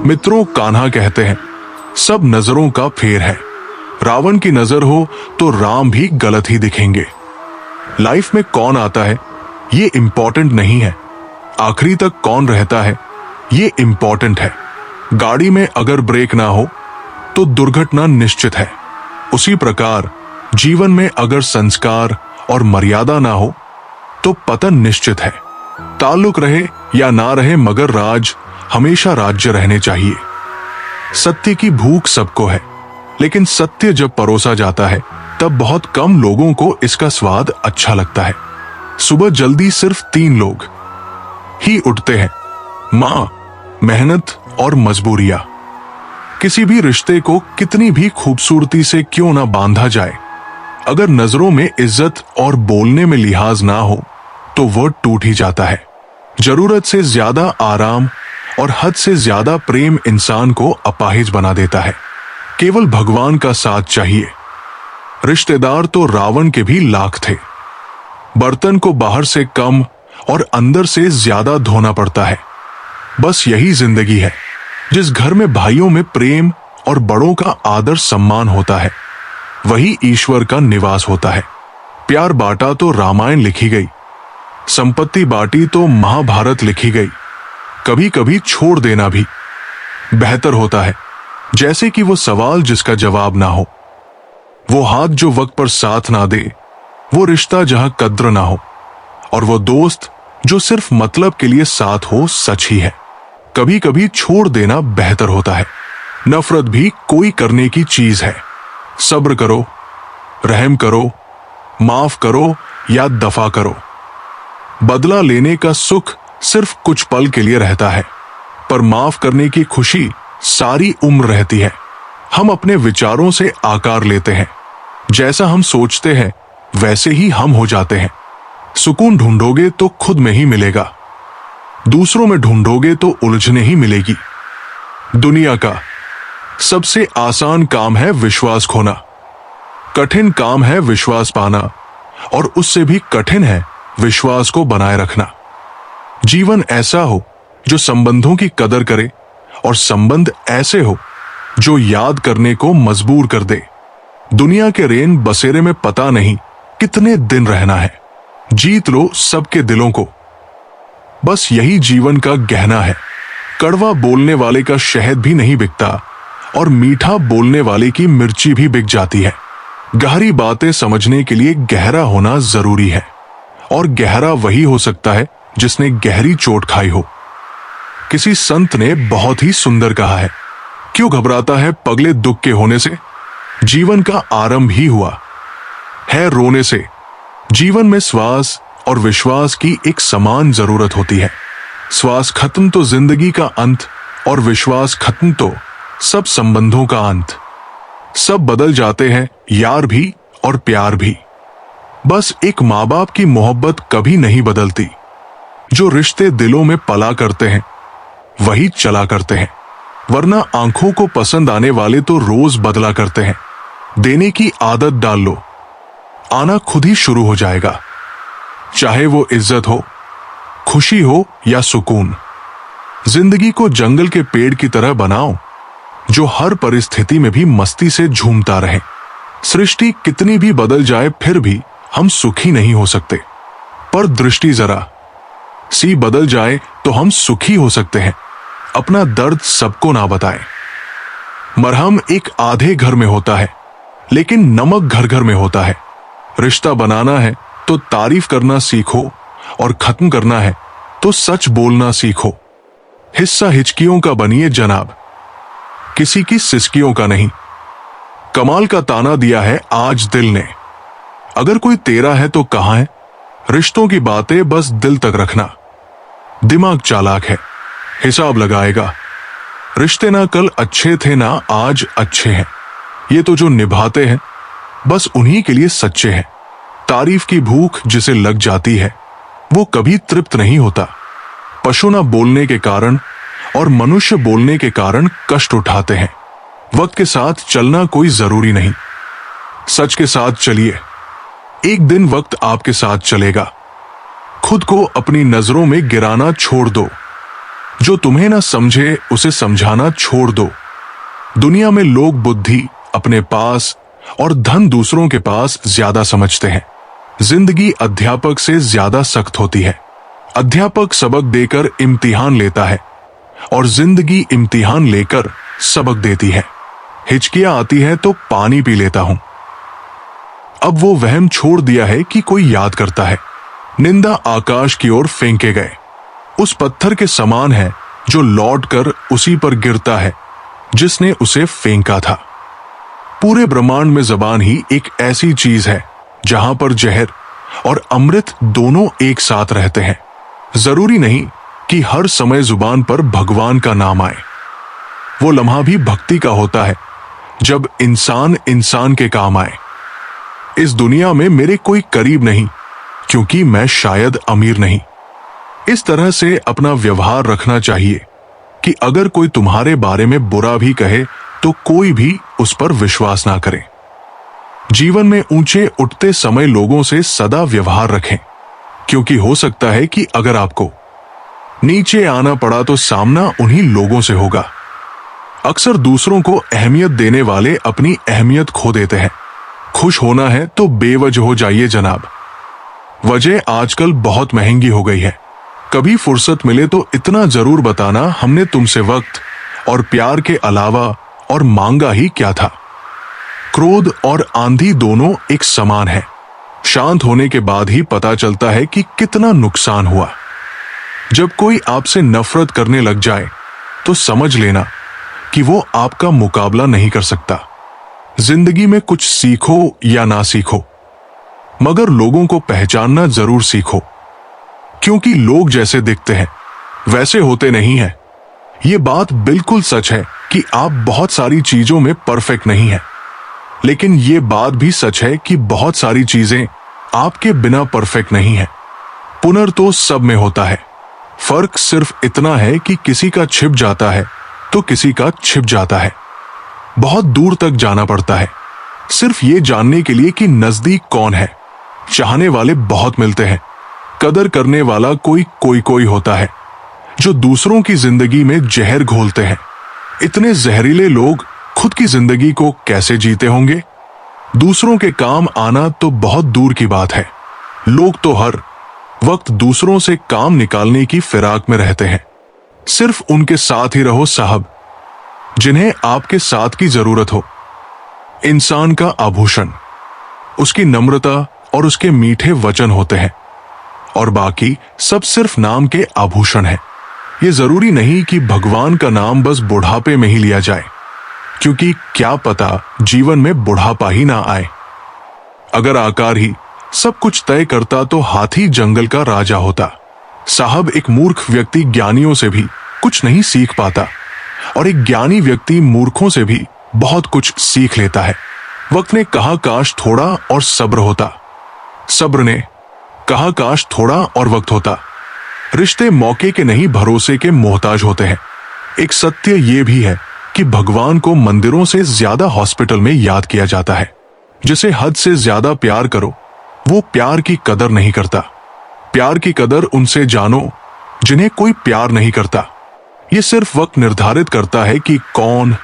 मित्रों कान्हा कहते हैं, सब नजरों का फेर है। रावण की नजर हो तो राम भी गलत ही दिखेंगे। लाइफ में कौन आता है ये इंपॉर्टेंट नहीं है, आखिरी तक कौन रहता है ये इंपॉर्टेंट है। गाड़ी में अगर ब्रेक ना हो तो दुर्घटना निश्चित है। उसी प्रकार जीवन में अगर संस्कार और मर्यादा ना हो तो पतन निश्चित है। ताल्लुक रहे या ना रहे मगर राज हमेशा राज्य रहने चाहिए। सत्य की भूख सबको है, लेकिन सत्य जब परोसा जाता है तब बहुत कम लोगों को इसका स्वाद अच्छा लगता है। सुबह जल्दी सिर्फ 3 लोग ही उठते हैं, मां, मेहनत और मजबूरियां। किसी भी रिश्ते को कितनी भी खूबसूरती से क्यों ना बांधा जाए, अगर नजरों में इज्जत और बोलने में लिहाज ना हो तो वो टूट ही जाता है। जरूरत से ज्यादा आराम और हद से ज्यादा प्रेम इंसान को अपाहिज बना देता है। केवल भगवान का साथ चाहिए। रिश्तेदार तो रावण के भी लाख थे। बर्तन को बाहर से कम और अंदर से ज्यादा धोना पड़ता है। बस यही जिंदगी है, जिस घर में भाइयों में प्रेम और बड़ों का आदर सम्मान होता है, वही ईश्वर का निवास होता है। प्यार बांटा तो रामायण लिखी गई, संपत्ति बांटी तो महाभारत लिखी गई। कभी कभी छोड़ देना भी बेहतर होता है, जैसे कि वो सवाल जिसका जवाब ना हो, वो हाथ जो वक्त पर साथ ना दे, वो रिश्ता जहां कद्र ना हो, और वो दोस्त जो सिर्फ मतलब के लिए साथ हो। सच ही है, कभी कभी छोड़ देना बेहतर होता है। नफरत भी कोई करने की चीज है। सब्र करो, रहम करो, माफ करो या दफा करो। बदला लेने का सुख सिर्फ कुछ पल के लिए रहता है, पर माफ करने की खुशी सारी उम्र रहती है। हम अपने विचारों से आकार लेते हैं, जैसा हम सोचते हैं वैसे ही हम हो जाते हैं। सुकून ढूंढोगे तो खुद में ही मिलेगा, दूसरों में ढूंढोगे तो उलझने ही मिलेगी। दुनिया का सबसे आसान काम है विश्वास खोना, कठिन काम है विश्वास पाना, और उससे भी कठिन है विश्वास को बनाए रखना। जीवन ऐसा हो जो संबंधों की कदर करे, और संबंध ऐसे हो जो याद करने को मजबूर कर दे। दुनिया के रेन बसेरे में पता नहीं कितने दिन रहना है। जीत लो सबके दिलों को, बस यही जीवन का गहना है। कड़वा बोलने वाले का शहद भी नहीं बिकता, और मीठा बोलने वाले की मिर्ची भी बिक जाती है। गहरी बातें समझने के लिए गहरा होना जरूरी है, और गहरा वही हो सकता है जिसने गहरी चोट खाई हो। किसी संत ने बहुत ही सुंदर कहा है, क्यों घबराता है पगले दुख के होने से, जीवन का आरंभ ही हुआ है रोने से। जीवन में श्वास और विश्वास की एक समान जरूरत होती है। श्वास खत्म तो जिंदगी का अंत, और विश्वास खत्म तो सब संबंधों का अंत। सब बदल जाते हैं, यार भी और प्यार भी। बस एक माँ बाप की मोहब्बत कभी नहीं बदलती। जो रिश्ते दिलों में पला करते हैं वही चला करते हैं, वरना आंखों को पसंद आने वाले तो रोज बदला करते हैं। देने की आदत डाल लो, आना खुद ही शुरू हो जाएगा। चाहे वो इज्जत हो, खुशी हो या सुकून। जिंदगी को जंगल के पेड़ की तरह बनाओ, जो हर परिस्थिति में भी मस्ती से झूमता रहे। सृष्टि कितनी भी बदल जाए फिर भी हम सुखी नहीं हो सकते, पर दृष्टि जरा सी बदल जाए तो हम सुखी हो सकते हैं। अपना दर्द सबको ना बताएं। मरहम एक आधे घर में होता है, लेकिन नमक घर घर में होता है। रिश्ता बनाना है तो तारीफ करना सीखो, और खत्म करना है तो सच बोलना सीखो। हिस्सा हिचकियों का बनिए जनाब, किसी की सिसकियों का नहीं। कमाल का ताना दिया है आज दिल ने, अगर कोई तेरा है तो कहां है। रिश्तों की बातें बस दिल तक रखना। दिमाग चालाक है, हिसाब लगाएगा। रिश्ते ना कल अच्छे थे ना आज अच्छे हैं, ये तो जो निभाते हैं बस उन्हीं के लिए सच्चे हैं। तारीफ की भूख जिसे लग जाती है वो कभी तृप्त नहीं होता। पशु ना बोलने के कारण और मनुष्य बोलने के कारण कष्ट उठाते हैं। वक्त के साथ चलना कोई जरूरी नहीं, सच के साथ चलिए, एक दिन वक्त आपके साथ चलेगा। खुद को अपनी नजरों में गिराना छोड़ दो, जो तुम्हें ना समझे उसे समझाना छोड़ दो। दुनिया में लोग बुद्धि अपने पास और धन दूसरों के पास ज्यादा समझते हैं। जिंदगी अध्यापक से ज्यादा सख्त होती है। अध्यापक सबक देकर इम्तिहान लेता है और जिंदगी इम्तिहान लेकर सबक देती है। हिचकियां आती है तो पानी पी लेता हूं। अब वो वहम छोड़ दिया है कि कोई याद करता है। निंदा आकाश की ओर फेंके गए उस पत्थर के समान है जो लौटकर उसी पर गिरता है जिसने उसे फेंका था। पूरे ब्रह्मांड में जबान ही एक ऐसी चीज है जहां पर जहर और अमृत दोनों एक साथ रहते हैं। जरूरी नहीं कि हर समय जुबान पर भगवान का नाम आए। वो लम्हा भी भक्ति का होता है जब इंसान इंसान के काम आए। इस दुनिया में मेरे कोई करीब नहीं क्योंकि मैं शायद अमीर नहीं। इस तरह से अपना व्यवहार रखना चाहिए कि अगर कोई तुम्हारे बारे में बुरा भी कहे तो कोई भी उस पर विश्वास ना करे। जीवन में ऊंचे उठते समय लोगों से सदा व्यवहार रखें क्योंकि हो सकता है कि अगर आपको नीचे आना पड़ा तो सामना उन्हीं लोगों से होगा। अक्सर दूसरों को अहमियत देने वाले अपनी अहमियत खो देते हैं। खुश होना है तो बेवजह हो जाइए जनाब। वजह आजकल बहुत महंगी हो गई है। कभी फुर्सत मिले तो इतना जरूर बताना हमने तुमसे वक्त और प्यार के अलावा और मांगा ही क्या था। क्रोध और आंधी दोनों एक समान है। शांत होने के बाद ही पता चलता है कि कितना नुकसान हुआ। जब कोई आपसे नफरत करने लग जाए तो समझ लेना कि वो आपका मुकाबला नहीं कर सकता। जिंदगी में कुछ सीखो या ना सीखो मगर लोगों को पहचानना जरूर सीखो क्योंकि लोग जैसे दिखते हैं वैसे होते नहीं हैं। ये बात बिल्कुल सच है कि आप बहुत सारी चीजों में परफेक्ट नहीं हैं, लेकिन ये बात भी सच है कि बहुत सारी चीजें आपके बिना परफेक्ट नहीं है। पुनर्तो सब में होता है। फर्क सिर्फ इतना है कि किसी का छिप जाता है तो किसी का छिप जाता है। बहुत दूर तक जाना पड़ता है सिर्फ ये जानने के लिए कि नजदीक कौन है। चाहने वाले बहुत मिलते हैं, कदर करने वाला कोई होता है जो दूसरों की जिंदगी में जहर घोलते हैं। इतने जहरीले लोग खुद की जिंदगी को कैसे जीते होंगे। दूसरों के काम आना तो बहुत दूर की बात है। लोग तो हर वक्त दूसरों से काम निकालने की फिराक में रहते हैं। सिर्फ उनके साथ ही रहो साहब जिन्हें आपके साथ की जरूरत हो। इंसान का आभूषण उसकी नम्रता और उसके मीठे वचन होते हैं और बाकी सब सिर्फ नाम के आभूषण हैं। ये जरूरी नहीं कि भगवान का नाम बस बुढ़ापे में ही लिया जाए क्योंकि क्या पता जीवन में बुढ़ापा ही ना आए। अगर आकार ही सब कुछ तय करता तो हाथी जंगल का राजा होता। साहब एक मूर्ख व्यक्ति ज्ञानियों से भी कुछ नहीं सीख पाता और एक ज्ञानी व्यक्ति मूर्खों से भी बहुत कुछ सीख लेता है। वक्त ने कहा काश थोड़ा और सब्र होता। सब्र ने कहा काश थोड़ा और वक्त होता। रिश्ते मौके के नहीं भरोसे के मोहताज होते हैं। एक सत्य ये भी है कि भगवान को मंदिरों से ज्यादा हॉस्पिटल में याद किया जाता है। जिसे हद से ज्यादा प्यार करो वो प्यार की कदर नहीं करता। प्यार की कदर उनसे जानो जिन्हें कोई प्यार नहीं करता। ये सिर्फ वक्त निर्धारित करता है कि कौन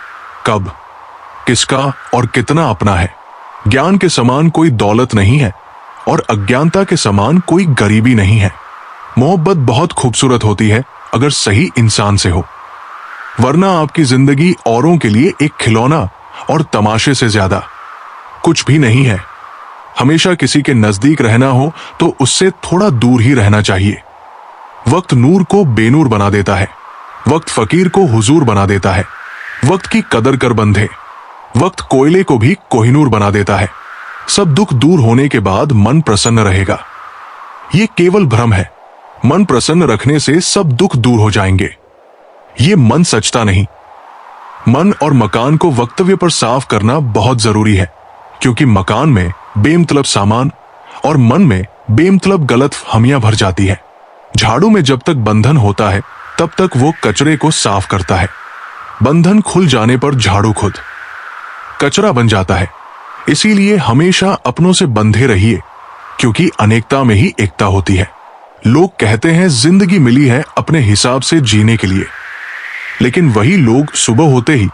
कब किसका और कितना अपना है। ज्ञान के समान कोई दौलत नहीं है और अज्ञानता के समान कोई गरीबी नहीं है। मोहब्बत बहुत खूबसूरत होती है अगर सही इंसान से हो, वरना आपकी जिंदगी औरों के लिए एक खिलौना और तमाशे से ज्यादा कुछ भी नहीं है। हमेशा किसी के नजदीक रहना हो तो उससे थोड़ा दूर ही रहना चाहिए। वक्त नूर को बेनूर बना देता है। वक्त फकीर को हुजूर बना देता है। वक्त की कदर कर बंधे। वक्त कोयले को भी कोहिनूर बना देता है। सब दुख दूर होने के बाद मन प्रसन्न रहेगा। ये केवल भ्रम है। मन प्रसन्न रखने से सब दुख दूर हो जाएंगे। ये मन सचता नहीं। मन और मकान को वक्तव्य पर साफ करना बहुत जरूरी है क्योंकि मकान में बेमतलब सामान और मन में बेमतलब गलत फहमियां भर जाती है। झाड़ू में जब तक बंधन होता है तब तक वो कचरे को साफ करता है। बंधन खुल जाने पर झाड़ू खुद कचरा बन जाता है। इसीलिए हमेशा अपनों से बंधे रहिए क्योंकि अनेकता में ही एकता होती है। लोग कहते हैं जिंदगी मिली है अपने हिसाब से जीने के लिए, लेकिन वही लोग सुबह होते ही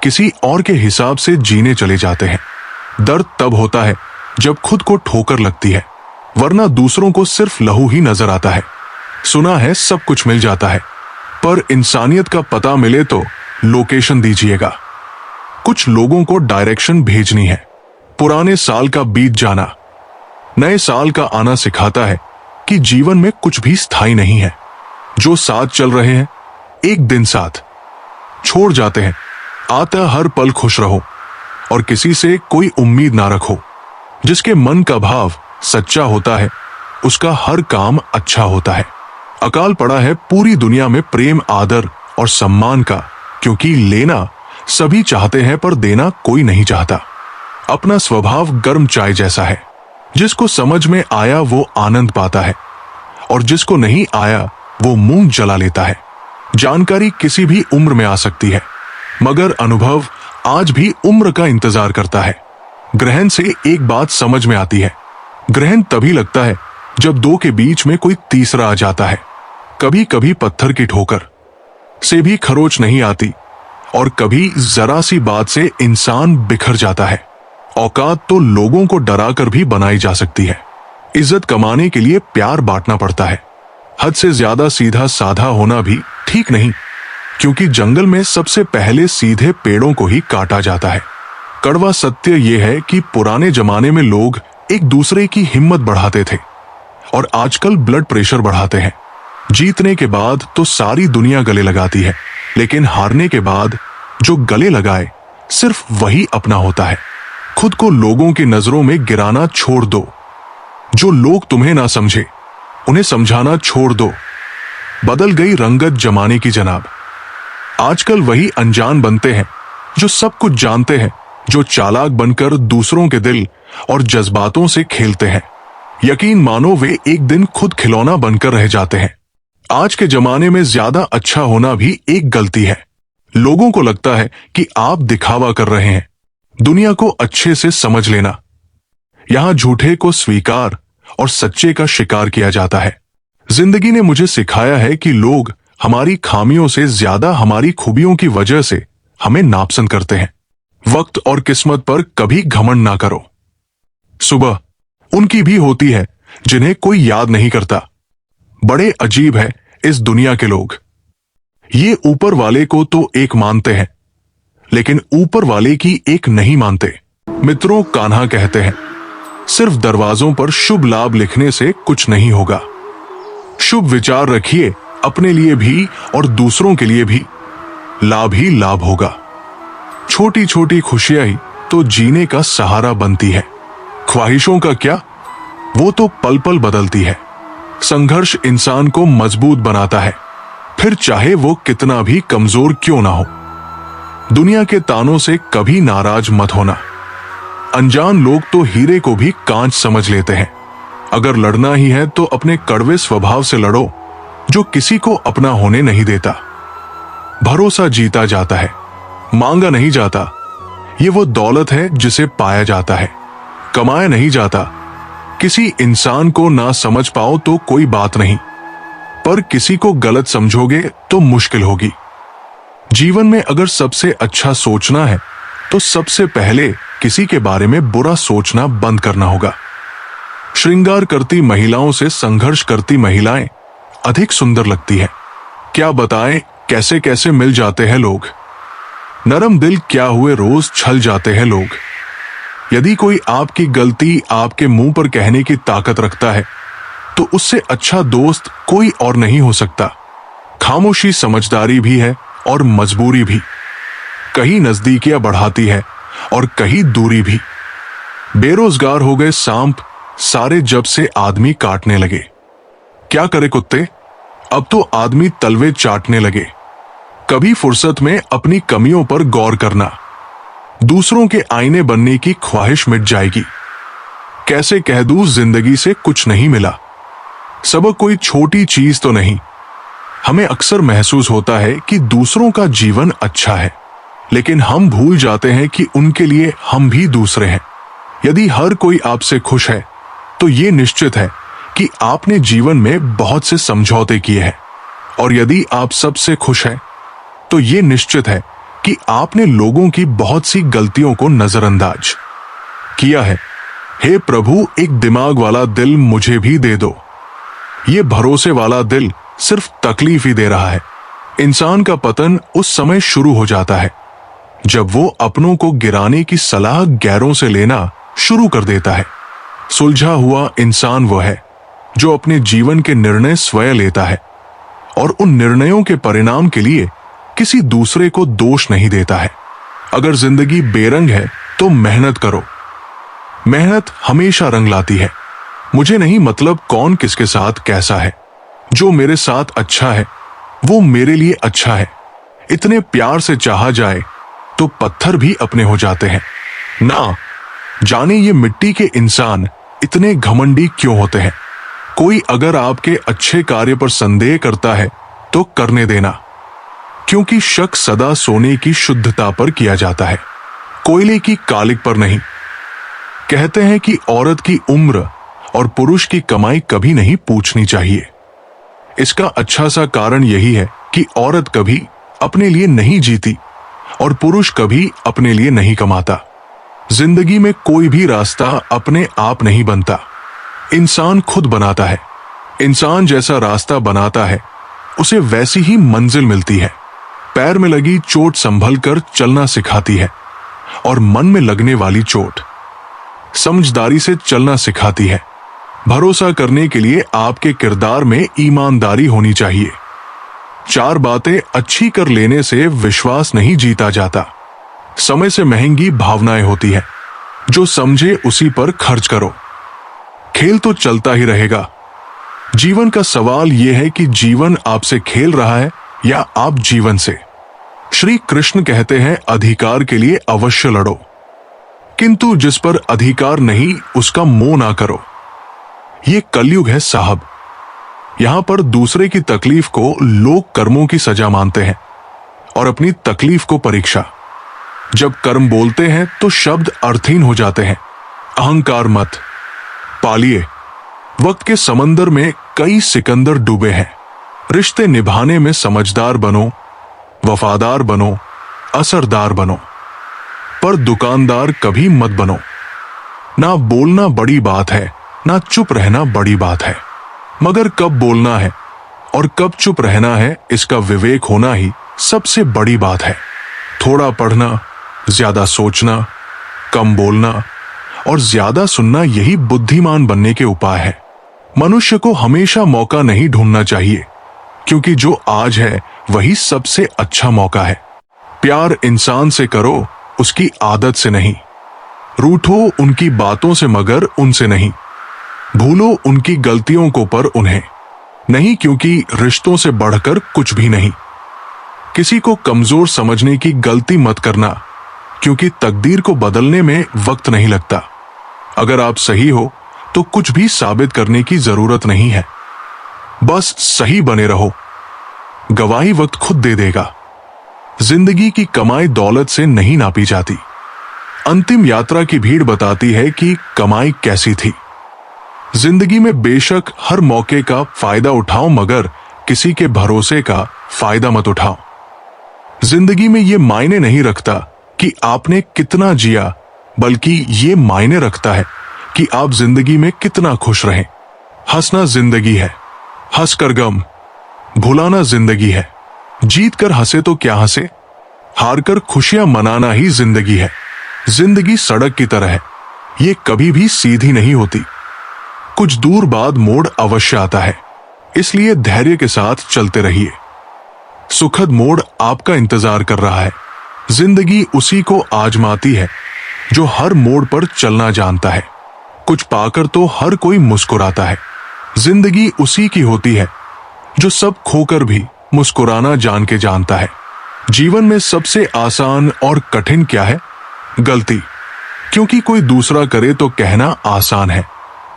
किसी और के हिसाब से जीने चले जाते हैं। दर्द तब होता है जब खुद को ठोकर लगती है, वरना दूसरों को सिर्फ लहू ही नजर आता है। सुना है सब कुछ मिल जाता है, पर इंसानियत का पता मिले तो लोकेशन दीजिएगा। कुछ लोगों को डायरेक्शन भेजनी है। पुराने साल का बीत जाना नए साल का आना सिखाता है कि जीवन में कुछ भी स्थायी नहीं है। जो साथ चल रहे हैं एक दिन साथ छोड़ जाते हैं। आता हर पल खुश रहो और किसी से कोई उम्मीद ना रखो। जिसके मन का भाव सच्चा होता है उसका हर काम अच्छा होता है। अकाल पड़ा है पूरी दुनिया में प्रेम, आदर और सम्मान का, क्योंकि लेना सभी चाहते हैं पर देना कोई नहीं चाहता। अपना स्वभाव गर्म चाय जैसा है, जिसको समझ में आया वो आनंद पाता है और जिसको नहीं आया वो मुंह जला लेता है। जानकारी किसी भी उम्र में आ सकती है, मगर अनुभव आज भी उम्र का इंतजार करता है। ग्रहण से एक बात समझ में आती है, ग्रहण तभी लगता है जब दो के बीच में कोई तीसरा आ जाता है। कभी कभी पत्थर की ठोकर से भी खरोच नहीं आती और कभी जरा सी बात से इंसान बिखर जाता है। औकात तो लोगों को डराकर भी बनाई जा सकती है। इज्जत कमाने के लिए प्यार बांटना पड़ता है। हद से ज्यादा सीधा साधा होना भी ठीक नहीं, क्योंकि जंगल में सबसे पहले सीधे पेड़ों को ही काटा जाता है। कड़वा सत्य यह है कि पुराने जमाने में लोग एक दूसरे की हिम्मत बढ़ाते थे और आजकल ब्लड प्रेशर बढ़ाते हैं। जीतने के बाद तो सारी दुनिया गले लगाती है, लेकिन हारने के बाद जो गले लगाए सिर्फ वही अपना होता है। खुद को लोगों की नजरों में गिराना छोड़ दो। जो लोग तुम्हें ना समझे उन्हें समझाना छोड़ दो। बदल गई रंगत जमाने की जनाब। आजकल वही अनजान बनते हैं जो सब कुछ जानते हैं, जो चालाक बनकर दूसरों के दिल और जज्बातों से खेलते हैं। यकीन मानो वे एक दिन खुद खिलौना बनकर रह जाते हैं। आज के जमाने में ज्यादा अच्छा होना भी एक गलती है। लोगों को लगता है कि आप दिखावा कर रहे हैं। दुनिया को अच्छे से समझ लेना। यहां झूठे को स्वीकार और सच्चे का शिकार किया जाता है। जिंदगी ने मुझे सिखाया है कि लोग हमारी खामियों से ज्यादा हमारी खूबियों की वजह से हमें नापसंद करते हैं। वक्त और किस्मत पर कभी घमंड ना करो। सुबह उनकी भी होती है जिन्हें कोई याद नहीं करता। बड़े अजीब है इस दुनिया के लोग। ये ऊपर वाले को तो एक मानते हैं, लेकिन ऊपर वाले की एक नहीं मानते। मित्रों, कान्हा कहते हैं, सिर्फ दरवाजों पर शुभ लाभ लिखने से कुछ नहीं होगा। शुभ विचार रखिए अपने लिए भी और दूसरों के लिए भी, लाभ ही लाभ होगा। छोटी छोटी खुशियां ही तो जीने का सहारा बनती है। ख्वाहिशों का क्या, वो तो पल पल बदलती है। संघर्ष इंसान को मजबूत बनाता है, फिर चाहे वो कितना भी कमजोर क्यों ना हो। दुनिया के तानों से कभी नाराज मत होना। अनजान लोग तो हीरे को भी कांच समझ लेते हैं। अगर लड़ना ही है तो अपने कड़वे स्वभाव से लड़ो, जो किसी को अपना होने नहीं देता। भरोसा जीता जाता है, मांगा नहीं जाता। ये वो दौलत है जिसे पाया जाता है, कमाया नहीं जाता। किसी इंसान को ना समझ पाओ तो कोई बात नहीं, पर किसी को गलत समझोगे तो मुश्किल होगी। जीवन में अगर सबसे अच्छा सोचना है तो सबसे पहले किसी के बारे में बुरा सोचना बंद करना होगा। श्रृंगार करती महिलाओं से संघर्ष करती महिलाएं अधिक सुंदर लगती है। क्या बताएं कैसे कैसे मिल जाते हैं लोग। नरम दिल क्या हुए रोज छल जाते हैं लोग। यदि कोई आपकी गलती आपके मुंह पर कहने की ताकत रखता है तो उससे अच्छा दोस्त कोई और नहीं हो सकता। खामोशी समझदारी भी है और मजबूरी भी। कहीं नजदीकियां बढ़ाती है और कहीं दूरी भी। बेरोजगार हो गए सांप सारे जब से आदमी काटने लगे। क्या करे कुत्ते, अब तो आदमी तलवे चाटने लगे। कभी फुर्सत में अपनी कमियों पर गौर करना। दूसरों के आईने बनने की ख्वाहिश मिट जाएगी। कैसे कह दूं जिंदगी से कुछ नहीं मिला। सबक कोई छोटी चीज तो नहीं। हमें अक्सर महसूस होता है कि दूसरों का जीवन अच्छा है, लेकिन हम भूल जाते हैं कि उनके लिए हम भी दूसरे हैं। यदि हर कोई आपसे खुश है तो ये निश्चित है कि आपने जीवन में बहुत से समझौते किए हैं, और यदि आप सबसे खुश हैं तो ये निश्चित है कि आपने लोगों की बहुत सी गलतियों को नजरअंदाज किया है। हे प्रभु, एक दिमाग वाला दिल मुझे भी दे दो। ये भरोसे वाला दिल सिर्फ तकलीफ ही दे रहा है। इंसान का पतन उस समय शुरू हो जाता है जब वो अपनों को गिराने की सलाह गैरों से लेना शुरू कर देता है। सुलझा हुआ इंसान वो है जो अपने जीवन के निर्णय स्वयं लेता है और उन निर्णयों के परिणाम के लिए किसी दूसरे को दोष नहीं देता है। अगर जिंदगी बेरंग है तो मेहनत करो। मेहनत हमेशा रंग लाती है। मुझे नहीं मतलब कौन किसके साथ कैसा है, जो मेरे साथ अच्छा है वो मेरे लिए अच्छा है। इतने प्यार से चाहा जाए तो पत्थर भी अपने हो जाते हैं ना। जाने ये मिट्टी के इंसान इतने घमंडी क्यों होते हैं। कोई अगर आपके अच्छे कार्य पर संदेह करता है तो करने देना, क्योंकि शक सदा सोने की शुद्धता पर किया जाता है, कोयले की कालिक पर नहीं। कहते हैं कि औरत की उम्र और पुरुष की कमाई कभी नहीं पूछनी चाहिए। इसका अच्छा सा कारण यही है कि औरत कभी अपने लिए नहीं जीती और पुरुष कभी अपने लिए नहीं कमाता। जिंदगी में कोई भी रास्ता अपने आप नहीं बनता, इंसान खुद बनाता है। इंसान जैसा रास्ता बनाता है उसे वैसी ही मंजिल मिलती है। पैर में लगी चोट संभल कर चलना सिखाती है और मन में लगने वाली चोट समझदारी से चलना सिखाती है। भरोसा करने के लिए आपके किरदार में ईमानदारी होनी चाहिए। चार बातें अच्छी कर लेने से विश्वास नहीं जीता जाता। समय से महंगी भावनाएं होती है, जो समझे उसी पर खर्च करो। खेल तो चलता ही रहेगा। जीवन का सवाल यह है कि जीवन आपसे खेल रहा है या आप जीवन से। श्री कृष्ण कहते हैं, अधिकार के लिए अवश्य लड़ो, किंतु जिस पर अधिकार नहीं उसका मोह ना करो। ये कलयुग है साहब। यहां पर दूसरे की तकलीफ को लोग कर्मों की सजा मानते हैं और अपनी तकलीफ को परीक्षा। जब कर्म बोलते हैं तो शब्द अर्थहीन हो जाते हैं। अहंकार मत पालिए। वक्त के समंदर में कई सिकंदर डूबे हैं। रिश्ते निभाने में समझदार बनो, वफादार बनो, असरदार बनो, पर दुकानदार कभी मत बनो। ना बोलना बड़ी बात है, ना चुप रहना बड़ी बात है, मगर कब बोलना है और कब चुप रहना है इसका विवेक होना ही सबसे बड़ी बात है। थोड़ा पढ़ना, ज्यादा सोचना, कम बोलना और ज्यादा सुनना, यही बुद्धिमान बनने के उपाय है। मनुष्य को हमेशा मौका नहीं ढूंढना चाहिए, क्योंकि जो आज है वही सबसे अच्छा मौका है। प्यार इंसान से करो, उसकी आदत से नहीं। रूठो उनकी बातों से मगर उनसे नहीं। भूलो उनकी गलतियों को पर उन्हें नहीं, क्योंकि रिश्तों से बढ़कर कुछ भी नहीं। किसी को कमजोर समझने की गलती मत करना, क्योंकि तकदीर को बदलने में वक्त नहीं लगता। अगर आप सही हो तो कुछ भी साबित करने की जरूरत नहीं है, बस सही बने रहो। गवाही वक्त खुद दे देगा। जिंदगी की कमाई दौलत से नहीं नापी जाती। अंतिम यात्रा की भीड़ बताती है कि कमाई कैसी थी। जिंदगी में बेशक हर मौके का फायदा उठाओ, मगर किसी के भरोसे का फायदा मत उठाओ। जिंदगी में यह मायने नहीं रखता कि आपने कितना जिया, बल्कि ये मायने रखता है कि आप जिंदगी में कितना खुश रहें। हंसना जिंदगी है, हंसकर गम भुलाना जिंदगी है। जीत कर हंसे तो क्या हंसे, हारकर खुशियां मनाना ही जिंदगी है। जिंदगी सड़क की तरह है, ये कभी भी सीधी नहीं होती। कुछ दूर बाद मोड़ अवश्य आता है, इसलिए धैर्य के साथ चलते रहिए। सुखद मोड़ आपका इंतजार कर रहा है। जिंदगी उसी को आजमाती है जो हर मोड़ पर चलना जानता है। कुछ पाकर तो हर कोई मुस्कुराता है। जिंदगी उसी की होती है जो सब खोकर भी मुस्कुराना जान के जानता है। जीवन में सबसे आसान और कठिन क्या है? गलती, क्योंकि कोई दूसरा करे तो कहना आसान है,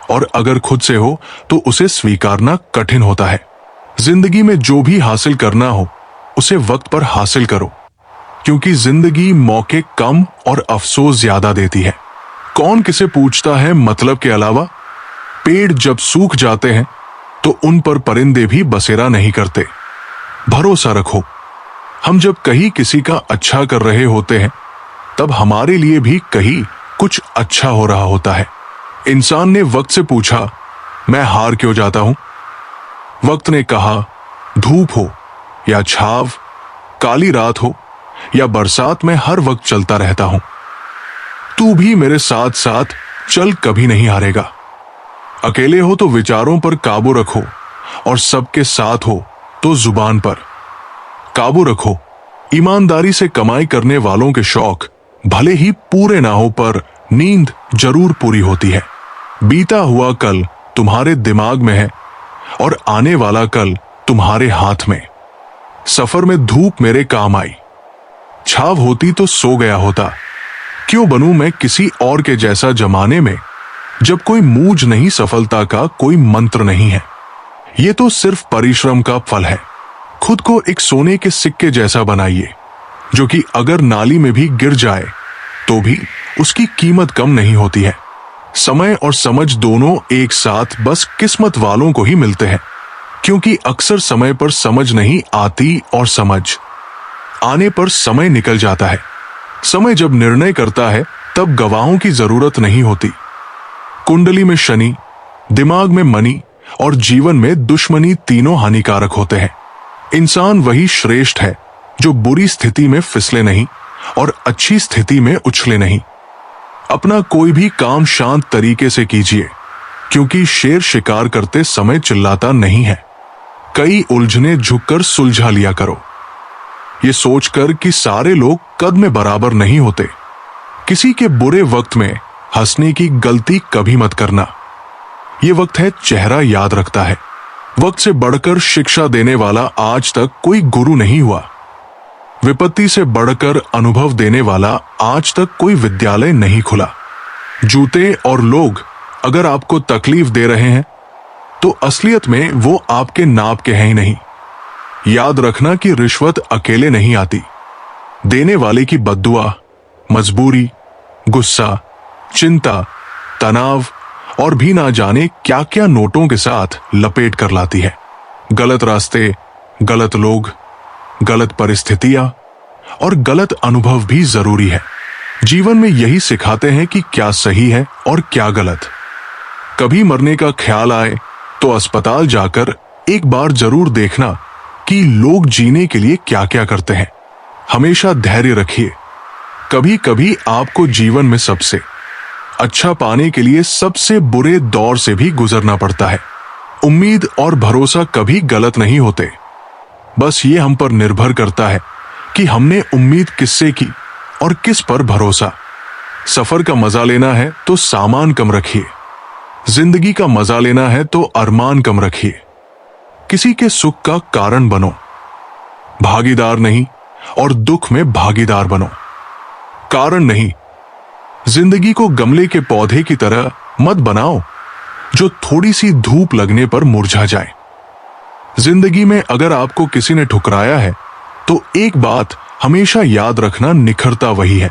और अगर खुद से हो तो उसे स्वीकारना कठिन होता है। जिंदगी में जो भी हासिल करना हो उसे वक्त पर हासिल करो, क्योंकि जिंदगी मौके कम और अफसोस ज्यादा देती है। कौन किसे पूछता है मतलब के अलावा? पेड़ जब सूख जाते हैं तो उन पर परिंदे भी बसेरा नहीं करते। भरोसा रखो, हम जब कहीं किसी का अच्छा कर रहे होते हैं तब हमारे लिए भी कहीं कुछ अच्छा हो रहा होता है। इंसान ने वक्त से पूछा, मैं हार क्यों जाता हूं? वक्त ने कहा, धूप हो या छाव, काली रात हो या बरसात, में हर वक्त चलता रहता हूं। तू भी मेरे साथ साथ चल, कभी नहीं हारेगा। अकेले हो तो विचारों पर काबू रखो, और सबके साथ हो तो जुबान पर काबू रखो। ईमानदारी से कमाई करने वालों के शौक भले ही पूरे ना हो, पर नींद जरूर पूरी होती है। बीता हुआ कल तुम्हारे दिमाग में है और आने वाला कल तुम्हारे हाथ में। सफर में धूप मेरे काम आई, छाव होती तो सो गया होता। क्यों बनूं मैं किसी और के जैसा जमाने में, जब कोई मूझ नहीं, सफलता का कोई मंत्र नहीं है। ये तो सिर्फ परिश्रम का फल है। खुद को एक सोने के सिक्के जैसा बनाइए, जो कि अगर नाली में भी गिर जाए तो भी उसकी कीमत कम नहीं होती है। समय और समझ दोनों एक साथ बस किस्मत वालों को ही मिलते हैं, क्योंकि अक्सर समय पर समझ नहीं आती और समझ आने पर समय निकल जाता है। समय जब निर्णय करता है तब गवाहों की जरूरत नहीं होती। कुंडली में शनि, दिमाग में मनी और जीवन में दुश्मनी तीनों हानिकारक होते हैं। इंसान वही श्रेष्ठ है जो बुरी स्थिति में फिसले नहीं और अच्छी स्थिति में उछले नहीं। अपना कोई भी काम शांत तरीके से कीजिए, क्योंकि शेर शिकार करते समय चिल्लाता नहीं है। कई उलझने झुककर सुलझा लिया करो, ये सोचकर कि सारे लोग कद में बराबर नहीं होते। किसी के बुरे वक्त में हंसने की गलती कभी मत करना। ये वक्त है चेहरा याद रखता है। वक्त से बढ़कर शिक्षा देने वाला आज तक कोई गुरु नहीं हुआ। विपत्ति से बढ़कर अनुभव देने वाला आज तक कोई विद्यालय नहीं खुला। जूते और लोग अगर आपको तकलीफ दे रहे हैं तो असलियत में वो आपके नाप के हैं ही नहीं। याद रखना कि रिश्वत अकेले नहीं आती। देने वाले की बद्दुआ, मजबूरी, गुस्सा, चिंता, तनाव और भी ना जाने क्या क्या नोटों के साथ लपेट कर लाती है। गलत रास्ते, गलत लोग, गलत परिस्थितियां और गलत अनुभव भी जरूरी है। जीवन में यही सिखाते हैं कि क्या सही है और क्या गलत। कभी मरने का ख्याल आए तो अस्पताल जाकर एक बार जरूर देखना कि लोग जीने के लिए क्या क्या करते हैं। हमेशा धैर्य रखिए। कभी कभी आपको जीवन में सबसे अच्छा पाने के लिए सबसे बुरे दौर से भी गुजरना पड़ता है। उम्मीद और भरोसा कभी गलत नहीं होते, बस ये हम पर निर्भर करता है कि हमने उम्मीद किससे की और किस पर भरोसा। सफर का मजा लेना है तो सामान कम रखिए, जिंदगी का मजा लेना है तो अरमान कम रखिए। किसी के सुख का कारण बनो, भागीदार नहीं, और दुख में भागीदार बनो, कारण नहीं। जिंदगी को गमले के पौधे की तरह मत बनाओ जो थोड़ी सी धूप लगने पर मुरझा जाए। जिंदगी में अगर आपको किसी ने ठुकराया है तो एक बात हमेशा याद रखना, निखरता वही है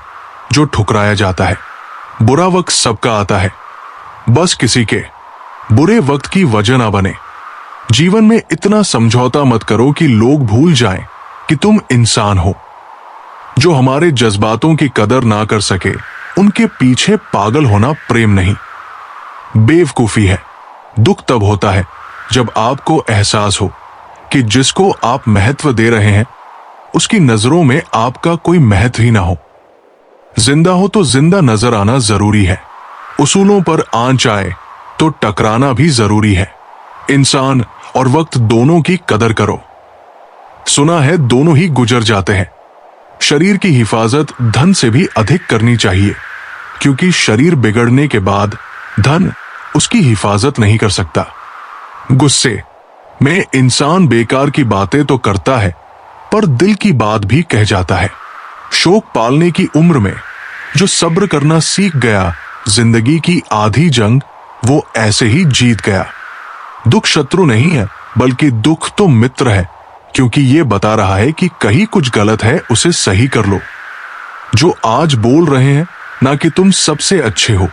जो ठुकराया जाता है। बुरा वक्त सबका आता है, बस किसी के बुरे वक्त की वजह ना बने। जीवन में इतना समझौता मत करो कि लोग भूल जाएं कि तुम इंसान हो। जो हमारे जज्बातों की कदर ना कर सके उनके पीछे पागल होना प्रेम नहीं, बेवकूफी है। दुख तब होता है जब आपको एहसास हो कि जिसको आप महत्व दे रहे हैं उसकी नजरों में आपका कोई महत्व ही ना हो। जिंदा हो तो जिंदा नजर आना जरूरी है। उसूलों पर आंच आए तो टकराना भी जरूरी है। इंसान और वक्त दोनों की कदर करो। सुना है दोनों ही गुजर जाते हैं। शरीर की हिफाजत धन से भी अधिक करनी चाहिए, क्योंकि शरीर बिगड़ने के बाद धन उसकी हिफाजत नहीं कर सकता। गुस्से में इंसान बेकार की बातें तो करता है पर दिल की बात भी कह जाता है। शोक पालने की उम्र में जो सब्र करना सीख गया, जिंदगी की आधी जंग वो ऐसे ही जीत गया। दुख शत्रु नहीं है, बल्कि दुख तो मित्र है, क्योंकि ये बता रहा है कि कहीं कुछ गलत है, उसे सही कर लो। जो आज बोल रहे हैं ना कि तुम सबसे अच्छे हो,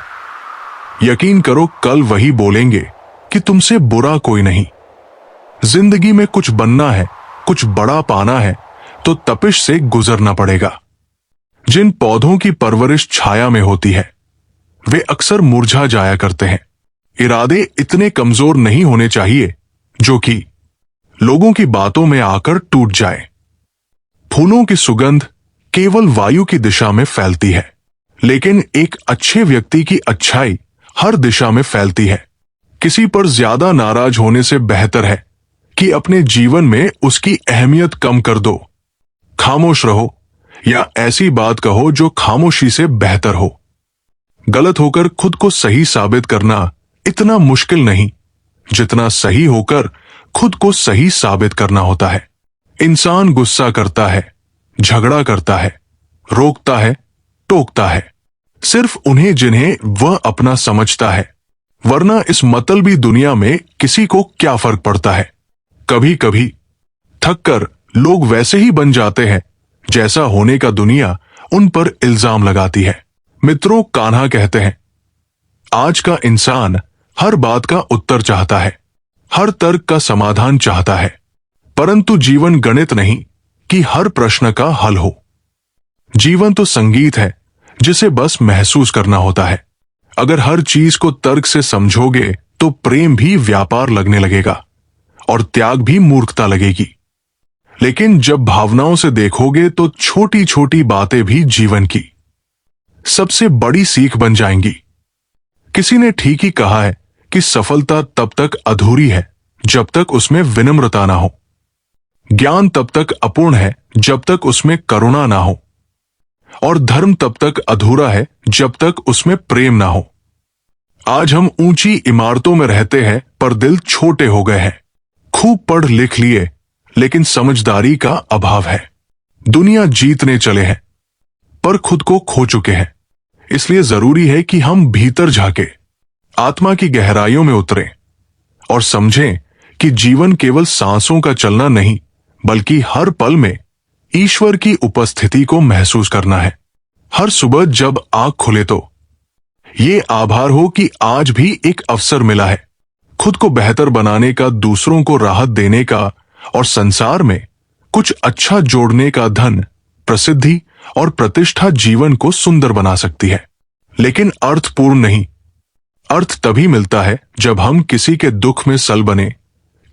यकीन करो, कल वही बोलेंगे कि तुमसे बुरा कोई नहीं। जिंदगी में कुछ बनना है, कुछ बड़ा पाना है, तो तपिश से गुजरना पड़ेगा। जिन पौधों की परवरिश छाया में होती है, वे अक्सर मुरझा जाया करते हैं। इरादे इतने कमजोर नहीं होने चाहिए जो कि लोगों की बातों में आकर टूट जाए। फूलों की सुगंध केवल वायु की दिशा में फैलती है, लेकिन एक अच्छे व्यक्ति की अच्छाई हर दिशा में फैलती है। किसी पर ज्यादा नाराज होने से बेहतर है कि अपने जीवन में उसकी अहमियत कम कर दो। खामोश रहो या ऐसी बात कहो जो खामोशी से बेहतर हो। गलत होकर खुद को सही साबित करना इतना मुश्किल नहीं जितना सही होकर खुद को सही साबित करना होता है। इंसान गुस्सा करता है, झगड़ा करता है, रोकता है, टोकता है, सिर्फ उन्हें जिन्हें वह अपना समझता है, वरना इस मतलबी दुनिया में किसी को क्या फर्क पड़ता है। कभी कभी थककर लोग वैसे ही बन जाते हैं जैसा होने का दुनिया उन पर इल्जाम लगाती है। मित्रों, कान्हा कहते हैं, आज का इंसान हर बात का उत्तर चाहता है, हर तर्क का समाधान चाहता है, परंतु जीवन गणित नहीं कि हर प्रश्न का हल हो। जीवन तो संगीत है जिसे बस महसूस करना होता है। अगर हर चीज को तर्क से समझोगे तो प्रेम भी व्यापार लगने लगेगा और त्याग भी मूर्खता लगेगी। लेकिन जब भावनाओं से देखोगे तो छोटी छोटी बातें भी जीवन की सबसे बड़ी सीख बन जाएंगी। किसी ने ठीक ही कहा है कि सफलता तब तक अधूरी है जब तक उसमें विनम्रता ना हो। ज्ञान तब तक अपूर्ण है जब तक उसमें करुणा ना हो, और धर्म तब तक अधूरा है जब तक उसमें प्रेम ना हो। आज हम ऊंची इमारतों में रहते हैं पर दिल छोटे हो गए हैं। खूब पढ़ लिख लिए लेकिन समझदारी का अभाव है। दुनिया जीतने चले हैं पर खुद को खो चुके हैं। इसलिए जरूरी है कि हम भीतर झांके, आत्मा की गहराइयों में उतरें और समझें कि जीवन केवल सांसों का चलना नहीं बल्कि हर पल में ईश्वर की उपस्थिति को महसूस करना है। हर सुबह जब आंख खुले तो ये आभार हो कि आज भी एक अवसर मिला है खुद को बेहतर बनाने का, दूसरों को राहत देने का और संसार में कुछ अच्छा जोड़ने का। धन, प्रसिद्धि और प्रतिष्ठा जीवन को सुंदर बना सकती है लेकिन अर्थपूर्ण नहीं। अर्थ तभी मिलता है जब हम किसी के दुख में सल बने,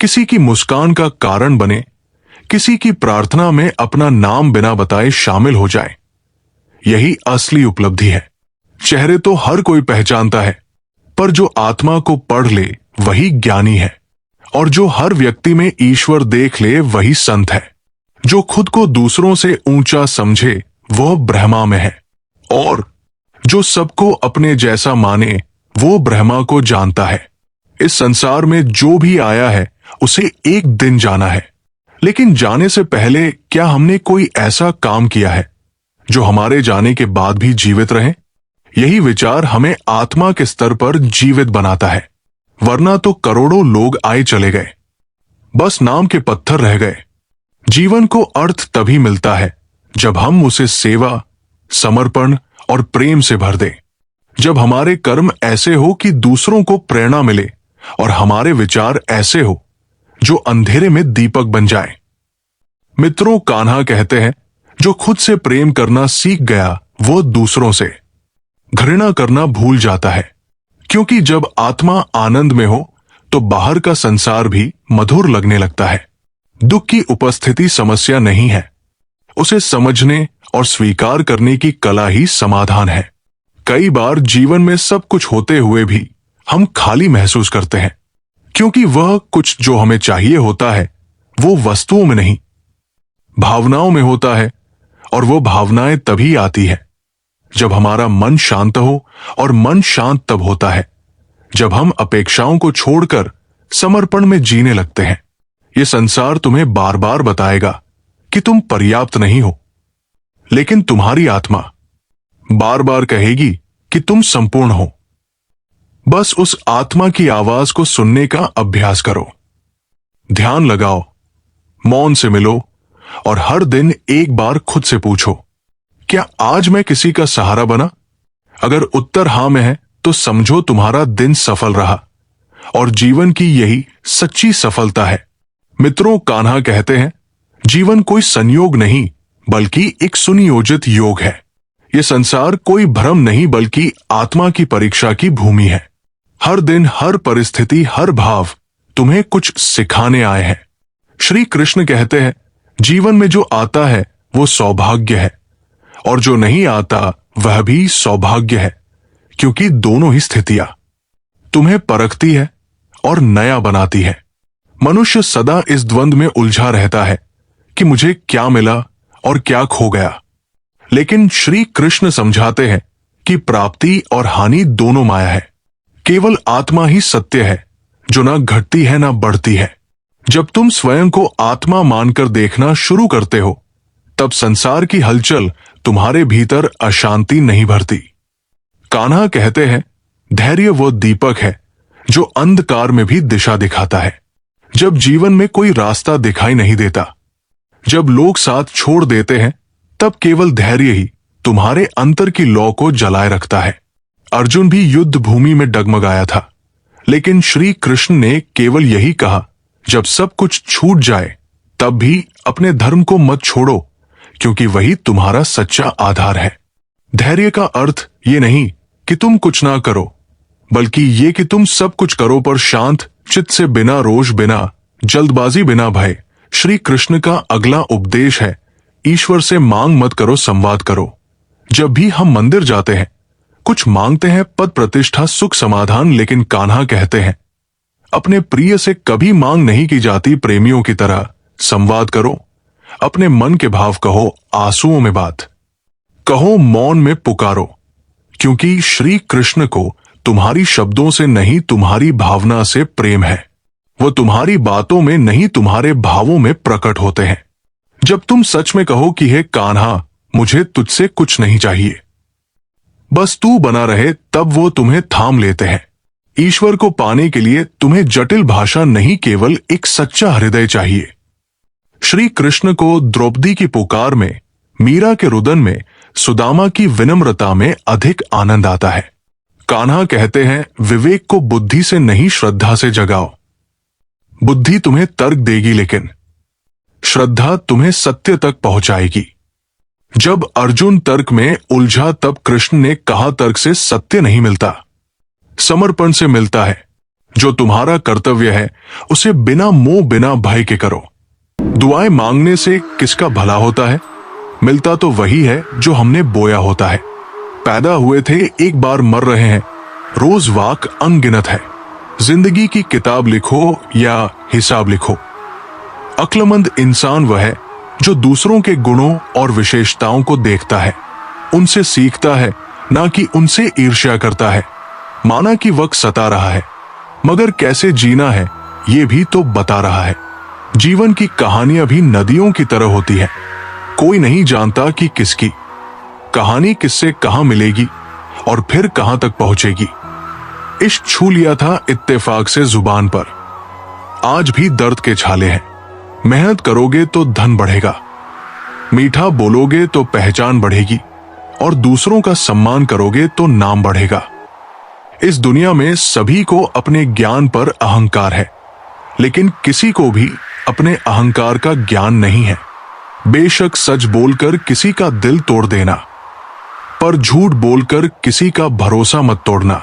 किसी की मुस्कान का कारण बने, किसी की प्रार्थना में अपना नाम बिना बताए शामिल हो जाए। यही असली उपलब्धि है। चेहरे तो हर कोई पहचानता है, पर जो आत्मा को पढ़ ले वही ज्ञानी है, और जो हर व्यक्ति में ईश्वर देख ले वही संत है। जो खुद को दूसरों से ऊंचा समझे वह ब्रह्मा में है, और जो सबको अपने जैसा माने वो ब्रह्मा को जानता है। इस संसार में जो भी आया है उसे एक दिन जाना है, लेकिन जाने से पहले क्या हमने कोई ऐसा काम किया है जो हमारे जाने के बाद भी जीवित रहे? यही विचार हमें आत्मा के स्तर पर जीवित बनाता है, वरना तो करोड़ों लोग आए चले गए, बस नाम के पत्थर रह गए। जीवन को अर्थ तभी मिलता है जब हम उसे सेवा, समर्पण और प्रेम से भर दें। जब हमारे कर्म ऐसे हो कि दूसरों को प्रेरणा मिले और हमारे विचार ऐसे हो जो अंधेरे में दीपक बन जाए। मित्रों, कान्हा कहते हैं, जो खुद से प्रेम करना सीख गया वो दूसरों से घृणा करना भूल जाता है, क्योंकि जब आत्मा आनंद में हो तो बाहर का संसार भी मधुर लगने लगता है। दुख की उपस्थिति समस्या नहीं है, उसे समझने और स्वीकार करने की कला ही समाधान है। कई बार जीवन में सब कुछ होते हुए भी हम खाली महसूस करते हैं, क्योंकि वह कुछ जो हमें चाहिए होता है वो वस्तुओं में नहीं, भावनाओं में होता है। और वो भावनाएं तभी आती है जब हमारा मन शांत हो, और मन शांत तब होता है जब हम अपेक्षाओं को छोड़कर समर्पण में जीने लगते हैं। ये संसार तुम्हें बार बार बताएगा कि तुम पर्याप्त नहीं हो, लेकिन तुम्हारी आत्मा बार बार कहेगी कि तुम संपूर्ण हो। बस उस आत्मा की आवाज को सुनने का अभ्यास करो। ध्यान लगाओ, मौन से मिलो और हर दिन एक बार खुद से पूछो, क्या आज मैं किसी का सहारा बना? अगर उत्तर हां में है तो समझो तुम्हारा दिन सफल रहा, और जीवन की यही सच्ची सफलता है। मित्रों, कान्हा कहते हैं, जीवन कोई संयोग नहीं बल्कि एक सुनियोजित योग है। ये संसार कोई भ्रम नहीं बल्कि आत्मा की परीक्षा की भूमि है। हर दिन, हर परिस्थिति, हर भाव तुम्हें कुछ सिखाने आए हैं। श्री कृष्ण कहते हैं, जीवन में जो आता है वो सौभाग्य है, और जो नहीं आता वह भी सौभाग्य है, क्योंकि दोनों ही स्थितियां तुम्हें परखती है और नया बनाती है। मनुष्य सदा इस द्वंद में उलझा रहता है कि मुझे क्या मिला और क्या खो गया। लेकिन श्री कृष्ण समझाते हैं कि प्राप्ति और हानि दोनों माया है। केवल आत्मा ही सत्य है, जो ना घटती है ना बढ़ती है। जब तुम स्वयं को आत्मा मानकर देखना शुरू करते हो, तब संसार की हलचल तुम्हारे भीतर अशांति नहीं भरती। कान्हा कहते हैं, धैर्य वो दीपक है जो अंधकार में भी दिशा दिखाता है। जब जीवन में कोई रास्ता दिखाई नहीं देता, जब लोग साथ छोड़ देते हैं, तब केवल धैर्य ही तुम्हारे अंतर की लौ को जलाए रखता है। अर्जुन भी युद्ध भूमि में डगमगाया था, लेकिन श्री कृष्ण ने केवल यही कहा, जब सब कुछ छूट जाए तब भी अपने धर्म को मत छोड़ो, क्योंकि वही तुम्हारा सच्चा आधार है। धैर्य का अर्थ ये नहीं कि तुम कुछ ना करो, बल्कि ये कि तुम सब कुछ करो पर शांत चित्त से, बिना रोष, बिना जल्दबाजी, बिना भय। श्री कृष्ण का अगला उपदेश है, ईश्वर से मांग मत करो, संवाद करो। जब भी हम मंदिर जाते हैं, कुछ मांगते हैं, पद प्रतिष्ठा, सुख, समाधान, लेकिन कान्हा कहते हैं, अपने प्रिय से कभी मांग नहीं की जाती। प्रेमियों की तरह संवाद करो, अपने मन के भाव कहो, आंसुओं में बात कहो, मौन में पुकारो, क्योंकि श्री कृष्ण को तुम्हारी शब्दों से नहीं, तुम्हारी भावना से प्रेम है। वो तुम्हारी बातों में नहीं, तुम्हारे भावों में प्रकट होते हैं। जब तुम सच में कहो कि हे कान्हा, मुझे तुझसे कुछ नहीं चाहिए, बस तू बना रहे, तब वो तुम्हें थाम लेते हैं। ईश्वर को पाने के लिए तुम्हें जटिल भाषा नहीं, केवल एक सच्चा हृदय चाहिए। श्री कृष्ण को द्रौपदी की पुकार में, मीरा के रुदन में, सुदामा की विनम्रता में अधिक आनंद आता है। कान्हा कहते हैं, विवेक को बुद्धि से नहीं, श्रद्धा से जगाओ। बुद्धि तुम्हें तर्क देगी, लेकिन श्रद्धा तुम्हें सत्य तक पहुंचाएगी। जब अर्जुन तर्क में उलझा, तब कृष्ण ने कहा, तर्क से सत्य नहीं मिलता, समर्पण से मिलता है। जो तुम्हारा कर्तव्य है उसे बिना मोह, बिना भय के करो। दुआएं मांगने से किसका भला होता है? मिलता तो वही है जो हमने बोया होता है। पैदा हुए थे, एक बार मर रहे हैं, रोज वाक अनगिनत है। जिंदगी की किताब लिखो या हिसाब लिखो। अक्लमंद इंसान वह है जो दूसरों के गुणों और विशेषताओं को देखता है, उनसे सीखता है, ना कि उनसे ईर्ष्या करता है। माना कि वक्त सता रहा है, मगर कैसे जीना है ये भी तो बता रहा है। जीवन की कहानियां भी नदियों की तरह होती है, कोई नहीं जानता कि किसकी कहानी किससे कहां मिलेगी और फिर कहां तक पहुंचेगी। इश्क छू लिया था इत्तेफाक से जुबान पर, आज भी दर्द के छाले हैं। मेहनत करोगे तो धन बढ़ेगा, मीठा बोलोगे तो पहचान बढ़ेगी, और दूसरों का सम्मान करोगे तो नाम बढ़ेगा। इस दुनिया में सभी को अपने ज्ञान पर अहंकार है, लेकिन किसी को भी अपने अहंकार का ज्ञान नहीं है। बेशक सच बोलकर किसी का दिल तोड़ देना, पर झूठ बोलकर किसी का भरोसा मत तोड़ना।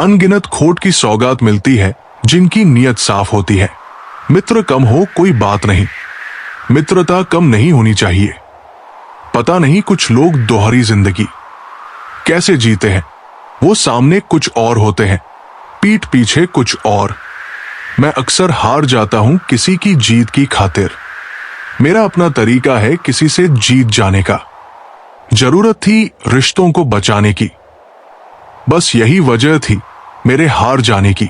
अनगिनत खोट की सौगात मिलती है जिनकी नीयत साफ होती है। मित्र कम हो कोई बात नहीं, मित्रता कम नहीं होनी चाहिए। पता नहीं कुछ लोग दोहरी जिंदगी कैसे जीते हैं। वो सामने कुछ और होते हैं, पीठ पीछे कुछ और। मैं अक्सर हार जाता हूं किसी की जीत की खातिर। मेरा अपना तरीका है किसी से जीत जाने का। जरूरत थी रिश्तों को बचाने की, बस यही वजह थी मेरे हार जाने की।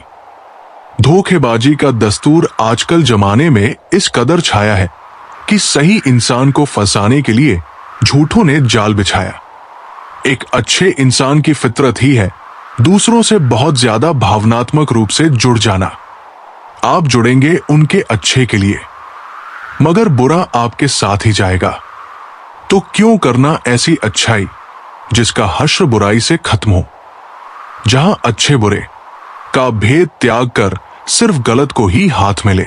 धोखेबाजी का दस्तूर आजकल जमाने में इस कदर छाया है कि सही इंसान को फंसाने के लिए झूठों ने जाल बिछाया। एक अच्छे इंसान की फितरत ही है दूसरों से बहुत ज्यादा भावनात्मक रूप से जुड़ जाना। आप जुड़ेंगे उनके अच्छे के लिए, मगर बुरा आपके साथ ही जाएगा। तो क्यों करना ऐसी अच्छाई जिसका हश्र बुराई से खत्म हो। जहां अच्छे बुरे का भेद त्याग कर सिर्फ गलत को ही हाथ में ले,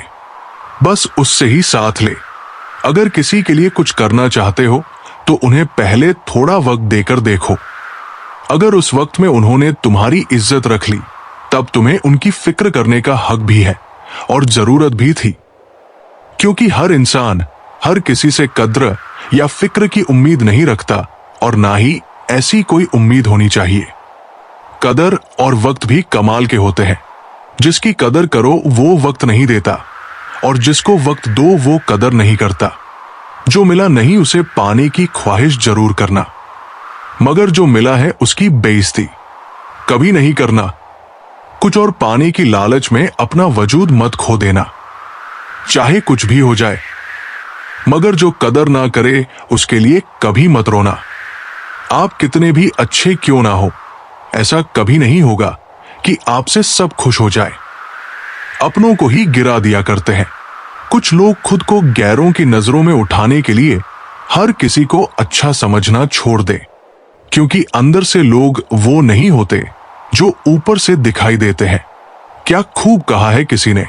बस उससे ही साथ ले। अगर किसी के लिए कुछ करना चाहते हो तो उन्हें पहले थोड़ा वक्त देकर देखो। अगर उस वक्त में उन्होंने तुम्हारी इज्जत रख ली, तब तुम्हें उनकी फिक्र करने का हक भी है और जरूरत भी थी, क्योंकि हर इंसान हर किसी से कद्र या फिक्र की उम्मीद नहीं रखता और ना ही ऐसी कोई उम्मीद होनी चाहिए। कदर और वक्त भी कमाल के होते हैं। जिसकी कदर करो वो वक्त नहीं देता, और जिसको वक्त दो वो कदर नहीं करता। जो मिला नहीं उसे पाने की ख्वाहिश जरूर करना, मगर जो मिला है उसकी बेइज्जती कभी नहीं करना। कुछ और पाने की लालच में अपना वजूद मत खो देना, चाहे कुछ भी हो जाए। मगर जो कदर ना करे उसके लिए कभी मत रोना। आप कितने भी अच्छे क्यों ना हो, ऐसा कभी नहीं होगा कि आपसे सब खुश हो जाए। अपनों को ही गिरा दिया करते हैं। कुछ लोग खुद को गैरों की नजरों में उठाने के लिए हर किसी को अच्छा समझना छोड़ दे, क्योंकि अंदर से लोग वो नहीं होते जो ऊपर से दिखाई देते हैं। क्या खूब कहा है किसी ने,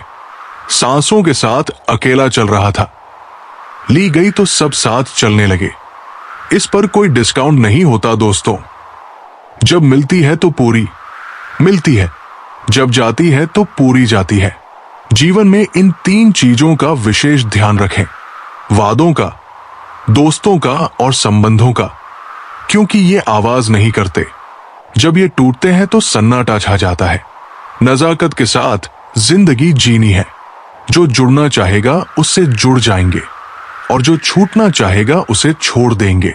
सांसों के साथ अकेला चल रहा था, ली गई तो सब साथ चलने लगे। इस पर कोई डिस्काउंट नहीं होता दोस्तों। जब मिलती है तो पूरी मिलती है, जब जाती है तो पूरी जाती है। जीवन में इन 3 चीजों का विशेष ध्यान रखें, वादों का, दोस्तों का और संबंधों का, क्योंकि ये आवाज नहीं करते। जब ये टूटते हैं तो सन्नाटा छा जाता है। नजाकत के साथ जिंदगी जीनी है। जो जुड़ना चाहेगा उससे जुड़ जाएंगे, और जो छूटना चाहेगा उसे छोड़ देंगे।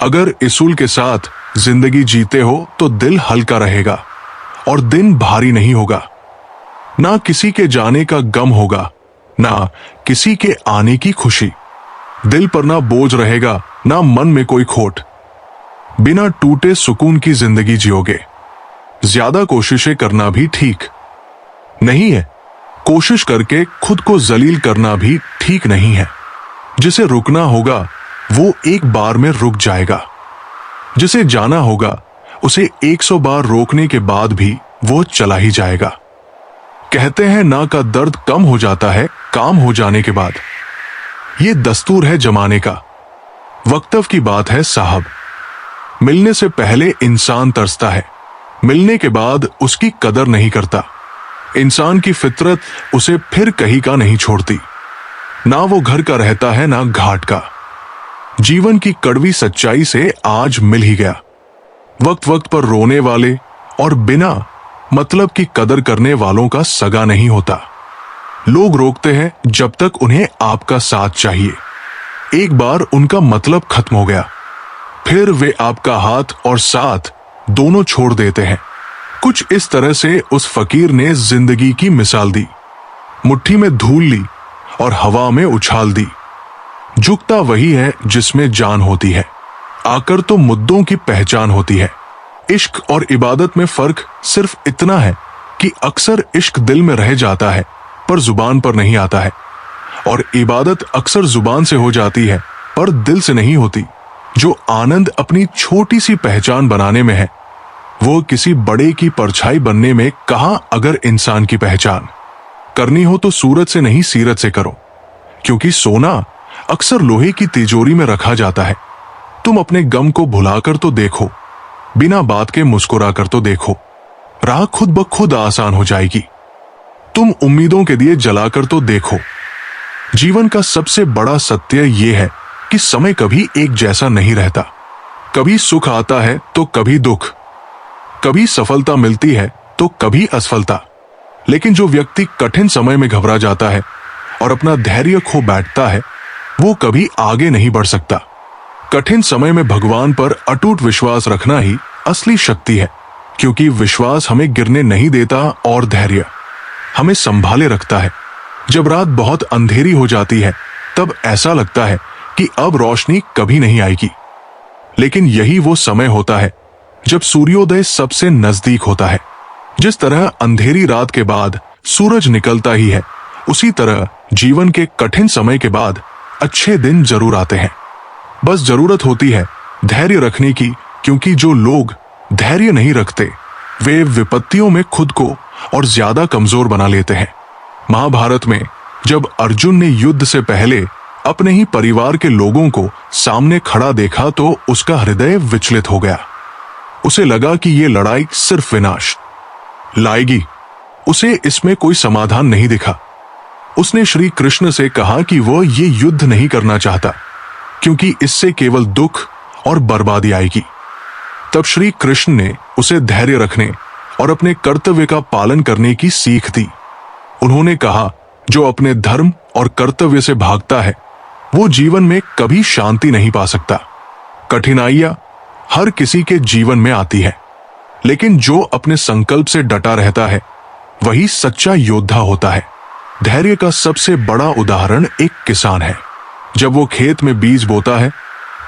अगर इसूल के साथ जिंदगी जीते हो तो दिल हल्का रहेगा और दिन भारी नहीं होगा। ना किसी के जाने का गम होगा, ना किसी के आने की खुशी। दिल पर ना बोझ रहेगा, ना मन में कोई खोट। बिना टूटे सुकून की जिंदगी जियोगे। ज्यादा कोशिशें करना भी ठीक नहीं है। कोशिश करके खुद को जलील करना भी ठीक नहीं है। जिसे रुकना होगा वो एक बार में रुक जाएगा। जिसे जाना होगा उसे 100 बार रोकने के बाद भी वो चला ही जाएगा। कहते हैं ना का दर्द कम हो जाता है काम हो जाने के बाद। ये दस्तूर है जमाने का। वक्तव्य की बात है साहब। मिलने से पहले इंसान तरसता है, मिलने के बाद उसकी कदर नहीं करता। इंसान की फितरत उसे फिर कहीं का नहीं छोड़ती। ना वो घर का रहता है ना घाट का। जीवन की कड़वी सच्चाई से आज मिल ही गया। वक्त वक्त पर रोने वाले और बिना मतलब की कदर करने वालों का सगा नहीं होता। लोग रोकते हैं जब तक उन्हें आपका साथ चाहिए। एक बार उनका मतलब खत्म हो गया, फिर वे आपका हाथ और साथ दोनों छोड़ देते हैं। कुछ इस तरह से उस फकीर ने जिंदगी की मिसाल दी। मुट्ठी में धूल ली और हवा में उछाल दी। झुकता वही है जिसमें जान होती है, आकर तो मुद्दों की पहचान होती है। इश्क और इबादत में फर्क सिर्फ इतना है कि अक्सर इश्क दिल में रह जाता है पर जुबान पर नहीं आता है, और इबादत अक्सर जुबान से हो जाती है पर दिल से नहीं होती। जो आनंद अपनी छोटी सी पहचान बनाने में है, वो किसी बड़े की परछाई बनने में कहां। अगर इंसान की पहचान करनी हो तो सूरत से नहीं सीरत से करो, क्योंकि सोना अक्सर लोहे की तिजोरी में रखा जाता है। तुम अपने गम को भुलाकर तो देखो, बिना बात के मुस्कुरा कर तो देखो, राह खुद ब खुद आसान हो जाएगी। तुम उम्मीदों के दिए जलाकर तो देखो। जीवन का सबसे बड़ा सत्य यह है कि समय कभी एक जैसा नहीं रहता। कभी सुख आता है तो कभी दुख, कभी सफलता मिलती है तो कभी असफलता। लेकिन जो व्यक्ति कठिन समय में घबरा जाता है और अपना धैर्य खो बैठता है, वो कभी आगे नहीं बढ़ सकता। कठिन समय में भगवान पर अटूट विश्वास रखना ही असली शक्ति है, क्योंकि विश्वास हमें गिरने नहीं देता और धैर्य हमें संभाले रखता है। जब रात बहुत अंधेरी हो जाती है तब ऐसा लगता है कि अब रोशनी कभी नहीं आएगी, लेकिन यही वो समय होता है जब सूर्योदय सबसे नजदीक होता है। जिस तरह अंधेरी रात के बाद सूरज निकलता ही है, उसी तरह जीवन के कठिन समय के बाद अच्छे दिन जरूर आते हैं। बस जरूरत होती है धैर्य रखने की, क्योंकि जो लोग धैर्य नहीं रखते वे विपत्तियों में खुद को और ज्यादा कमजोर बना लेते हैं। महाभारत में जब अर्जुन ने युद्ध से पहले अपने ही परिवार के लोगों को सामने खड़ा देखा तो उसका हृदय विचलित हो गया। उसे लगा कि यह लड़ाई सिर्फ विनाश लाएगी। उसे इसमें कोई समाधान नहीं दिखा। उसने श्री कृष्ण से कहा कि वह ये युद्ध नहीं करना चाहता, क्योंकि इससे केवल दुख और बर्बादी आएगी। तब श्री कृष्ण ने उसे धैर्य रखने और अपने कर्तव्य का पालन करने की सीख दी। उन्होंने कहा, जो अपने धर्म और कर्तव्य से भागता है वो जीवन में कभी शांति नहीं पा सकता। कठिनाइयां हर किसी के जीवन में आती है, लेकिन जो अपने संकल्प से डटा रहता है वही सच्चा योद्धा होता है। धैर्य का सबसे बड़ा उदाहरण एक किसान है। जब वो खेत में बीज बोता है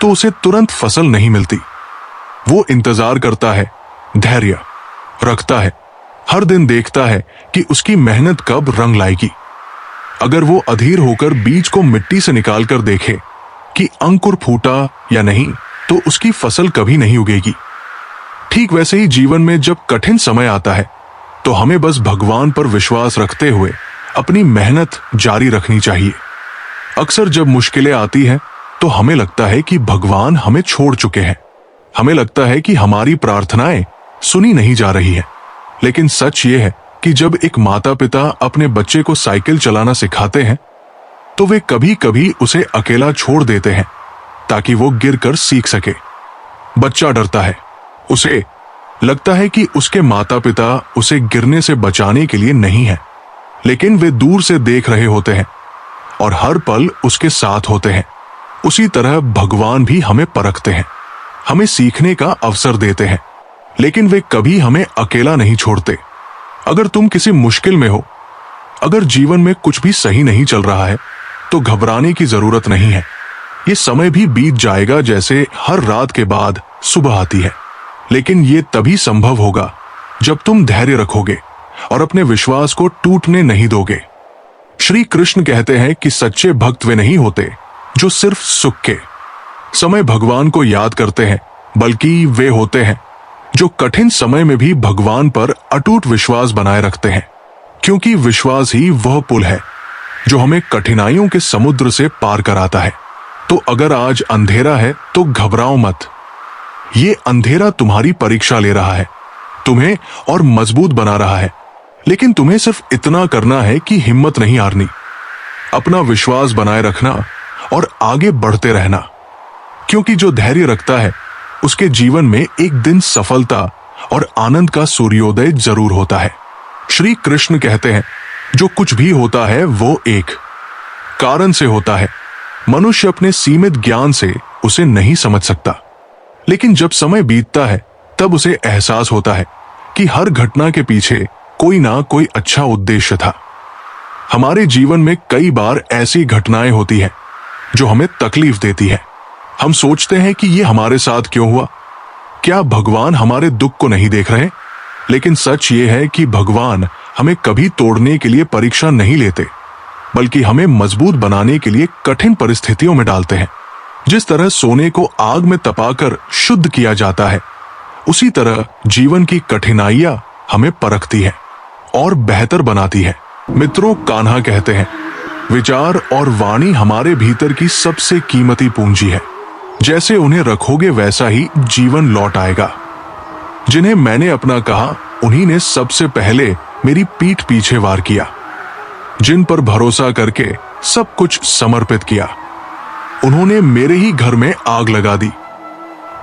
तो उसे तुरंत फसल नहीं मिलती। वो इंतजार करता है, धैर्य रखता है, हर दिन देखता है कि उसकी मेहनत कब रंग लाएगी। अगर वो अधीर होकर बीज को मिट्टी से निकालकर देखे कि अंकुर फूटा या नहीं, तो उसकी फसल कभी नहीं उगेगी। ठीक वैसे ही जीवन में जब कठिन समय आता है तो हमें बस भगवान पर विश्वास रखते हुए अपनी मेहनत जारी रखनी चाहिए। अक्सर जब मुश्किलें आती हैं तो हमें लगता है कि भगवान हमें छोड़ चुके हैं। हमें लगता है कि हमारी प्रार्थनाएं सुनी नहीं जा रही है। लेकिन सच ये है कि जब एक माता पिता अपने बच्चे को साइकिल चलाना सिखाते हैं तो वे कभी कभी उसे अकेला छोड़ देते हैं ताकि वो गिरकर सीख सके। बच्चा डरता है, उसे लगता है कि उसके माता पिता उसे गिरने से बचाने के लिए नहीं है, लेकिन वे दूर से देख रहे होते हैं और हर पल उसके साथ होते हैं। उसी तरह भगवान भी हमें परखते हैं, हमें सीखने का अवसर देते हैं, लेकिन वे कभी हमें अकेला नहीं छोड़ते। अगर तुम किसी मुश्किल में हो, अगर जीवन में कुछ भी सही नहीं चल रहा है, तो घबराने की जरूरत नहीं है। ये समय भी बीत जाएगा, जैसे हर रात के बाद सुबह आती है। लेकिन ये तभी संभव होगा जब तुम धैर्य रखोगे और अपने विश्वास को टूटने नहीं दोगे। श्री कृष्ण कहते हैं कि सच्चे भक्त वे नहीं होते जो सिर्फ सुख के समय भगवान को याद करते हैं, बल्कि वे होते हैं जो कठिन समय में भी भगवान पर अटूट विश्वास बनाए रखते हैं, क्योंकि विश्वास ही वह पुल है जो हमें कठिनाइयों के समुद्र से पार कराता है। तो अगर आज अंधेरा है तो घबराओ मत। ये अंधेरा तुम्हारी परीक्षा ले रहा है, तुम्हें और मजबूत बना रहा है। लेकिन तुम्हें सिर्फ इतना करना है कि हिम्मत नहीं हारनी, अपना विश्वास बनाए रखना और आगे बढ़ते रहना, क्योंकि जो धैर्य रखता है उसके जीवन में एक दिन सफलता और आनंद का सूर्योदय जरूर होता है। श्री कृष्ण कहते हैं, जो कुछ भी होता है वो एक कारण से होता है। मनुष्य अपने सीमित ज्ञान से उसे नहीं समझ सकता, लेकिन जब समय बीतता है तब उसे एहसास होता है कि हर घटना के पीछे कोई ना कोई अच्छा उद्देश्य था। हमारे जीवन में कई बार ऐसी घटनाएं होती हैं जो हमें तकलीफ देती है। हम सोचते हैं कि ये हमारे साथ क्यों हुआ? क्या भगवान हमारे दुख को नहीं देख रहे? लेकिन सच ये है कि भगवान हमें कभी तोड़ने के लिए परीक्षा नहीं लेते, बल्कि हमें मजबूत बनाने के लिए कठिन परिस्थितियों में डालते हैं। जिस तरह सोने को आग में तपाकर शुद्ध किया जाता है, उसी तरह जीवन की कठिनाइयां हमें परखती है और बेहतर बनाती है। मित्रों, कान्हा कहते हैं, विचार और वाणी हमारे भीतर की सबसे कीमती पूंजी है। जैसे उन्हें रखोगे वैसा ही जीवन लौट आएगा। जिन्हें मैंने अपना कहा उन्हीं ने सबसे पहले मेरी पीठ पीछे वार किया। जिन पर भरोसा करके सब कुछ समर्पित किया, उन्होंने मेरे ही घर में आग लगा दी।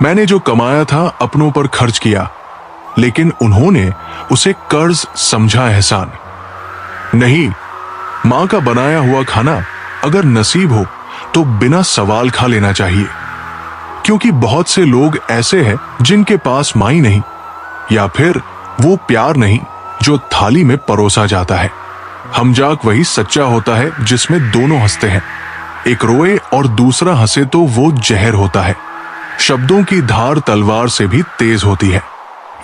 मैंने जो कमाया था अपनों पर खर्च किया, लेकिन उन्होंने उसे कर्ज समझा एहसान। नहीं, मां का बनाया हुआ खाना अगर नसीब हो तो बिना सवाल खा लेना चाहिए, क्योंकि बहुत से लोग ऐसे हैं जिनके पास मां ही नहीं, या फिर वो प्यार नहीं जो थाली में परोसा जाता है। हमजाक वही सच्चा होता है जिसमें दोनों हंसते हैं। एक रोए और दूसरा हंसे तो वो जहर होता है। शब्दों की धार तलवार से भी तेज होती है।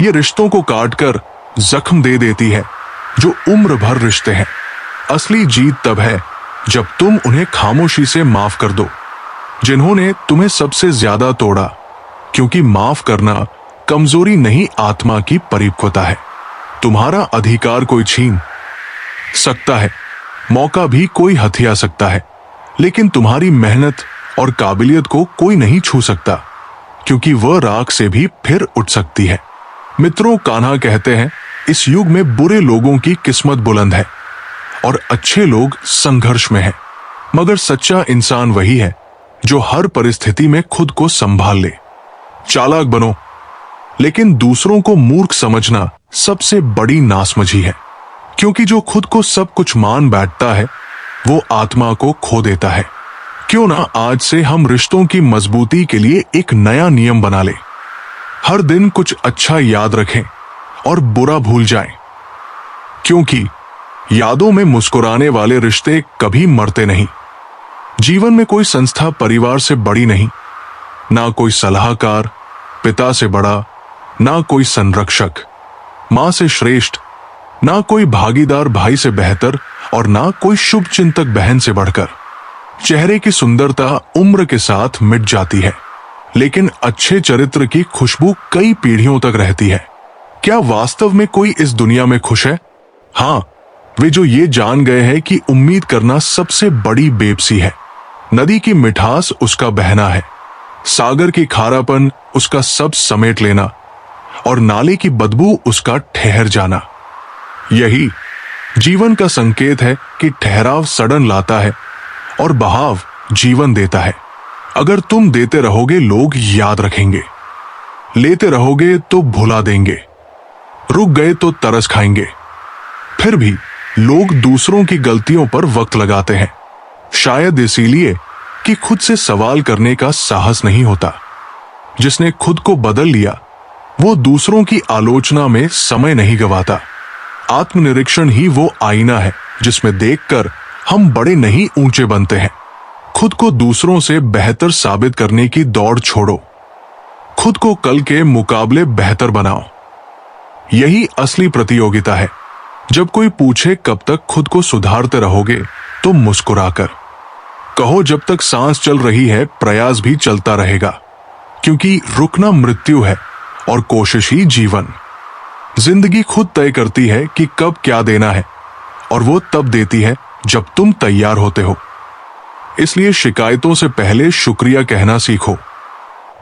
ये रिश्तों को काटकर जख्म दे देती है जो उम्र भर रिश्ते हैं। असली जीत तब है जब तुम उन्हें खामोशी से माफ कर दो, जिन्होंने तुम्हें सबसे ज्यादा तोड़ा, क्योंकि माफ करना कमजोरी नहीं, आत्मा की परिपक्वता है। तुम्हारा अधिकार कोई छीन सकता है, मौका भी कोई हथिया सकता है, लेकिन तुम्हारी मेहनत और काबिलियत को कोई नहीं छू सकता, क्योंकि वह राख से भी फिर उठ सकती है। मित्रों, कान्हा कहते हैं, इस युग में बुरे लोगों की किस्मत बुलंद है और अच्छे लोग संघर्ष में हैं, मगर सच्चा इंसान वही है जो हर परिस्थिति में खुद को संभाल ले। चालाक बनो, लेकिन दूसरों को मूर्ख समझना सबसे बड़ी नासमझी है, क्योंकि जो खुद को सब कुछ मान बैठता है वो आत्मा को खो देता है। क्यों ना आज से हम रिश्तों की मजबूती के लिए एक नया नियम बना ले। हर दिन कुछ अच्छा याद रखें और बुरा भूल जाएं, क्योंकि यादों में मुस्कुराने वाले रिश्ते कभी मरते नहीं। जीवन में कोई संस्था परिवार से बड़ी नहीं, ना कोई सलाहकार पिता से बड़ा, ना कोई संरक्षक मां से श्रेष्ठ, ना कोई भागीदार भाई से बेहतर और ना कोई शुभ चिंतक बहन से बढ़कर। चेहरे की सुंदरता उम्र के साथ मिट जाती है, लेकिन अच्छे चरित्र की खुशबू कई पीढ़ियों तक रहती है। क्या वास्तव में कोई इस दुनिया में खुश है? हाँ, वे जो ये जान गए हैं कि उम्मीद करना सबसे बड़ी बेबसी है। नदी की मिठास उसका बहना है, सागर की खारापन उसका सब समेट लेना और नाले की बदबू उसका ठहर जाना। यही जीवन का संकेत है कि ठहराव सड़न लाता है और बहाव जीवन देता है। अगर तुम देते रहोगे लोग याद रखेंगे, लेते रहोगे तो भुला देंगे, रुक गए तो तरस खाएंगे। फिर भी लोग दूसरों की गलतियों पर वक्त लगाते हैं, शायद इसीलिए कि खुद से सवाल करने का साहस नहीं होता। जिसने खुद को बदल लिया वो दूसरों की आलोचना में समय नहीं गवाता। आत्मनिरीक्षण ही वो आईना है जिसमें देखकर हम बड़े नहीं ऊंचे बनते हैं। खुद को दूसरों से बेहतर साबित करने की दौड़ छोड़ो, खुद को कल के मुकाबले बेहतर बनाओ। यही असली प्रतियोगिता है। जब कोई पूछे कब तक खुद को सुधारते रहोगे, तो मुस्कुराकर कहो, जब तक सांस चल रही है प्रयास भी चलता रहेगा, क्योंकि रुकना मृत्यु है और कोशिश ही जीवन। जिंदगी खुद तय करती है कि कब क्या देना है, और वो तब देती है जब तुम तैयार होते हो। इसलिए शिकायतों से पहले शुक्रिया कहना सीखो।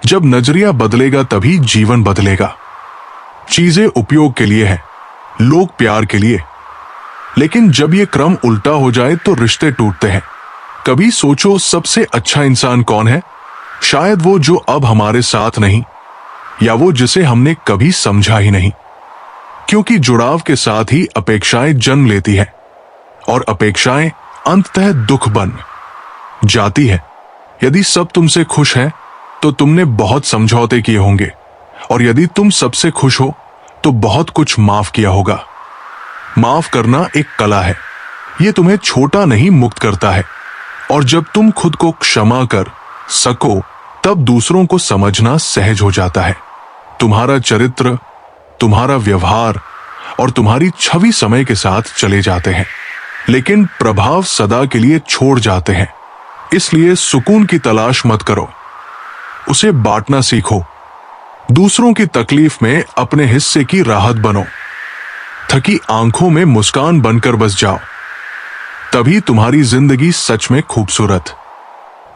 जब नजरिया बदलेगा तभी जीवन बदलेगा। चीजें उपयोग के लिए है, लोग प्यार के लिए, लेकिन जब ये क्रम उल्टा हो जाए तो रिश्ते टूटते हैं। कभी सोचो, सबसे अच्छा इंसान कौन है? शायद वो जो अब हमारे साथ नहीं, या वो जिसे हमने कभी समझा ही नहीं। क्योंकि जुड़ाव के साथ ही अपेक्षाएं जन्म लेती है और अपेक्षाएं अंततः दुख बन जाती है। यदि सब तुमसे खुश हैं तो तुमने बहुत समझौते किए होंगे, और यदि तुम सबसे खुश हो तो बहुत कुछ माफ किया होगा। माफ करना एक कला है, ये तुम्हें छोटा नहीं मुक्त करता है। और जब तुम खुद को क्षमा कर सको तब दूसरों को समझना सहज हो जाता है। तुम्हारा चरित्र, तुम्हारा व्यवहार और तुम्हारी छवि समय के साथ चले जाते हैं, लेकिन प्रभाव सदा के लिए छोड़ जाते हैं। इसलिए सुकून की तलाश मत करो, उसे बांटना सीखो। दूसरों की तकलीफ में अपने हिस्से की राहत बनो। थकी आंखों में मुस्कान बनकर बस जाओ, तभी तुम्हारी जिंदगी सच में खूबसूरत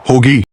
होगी।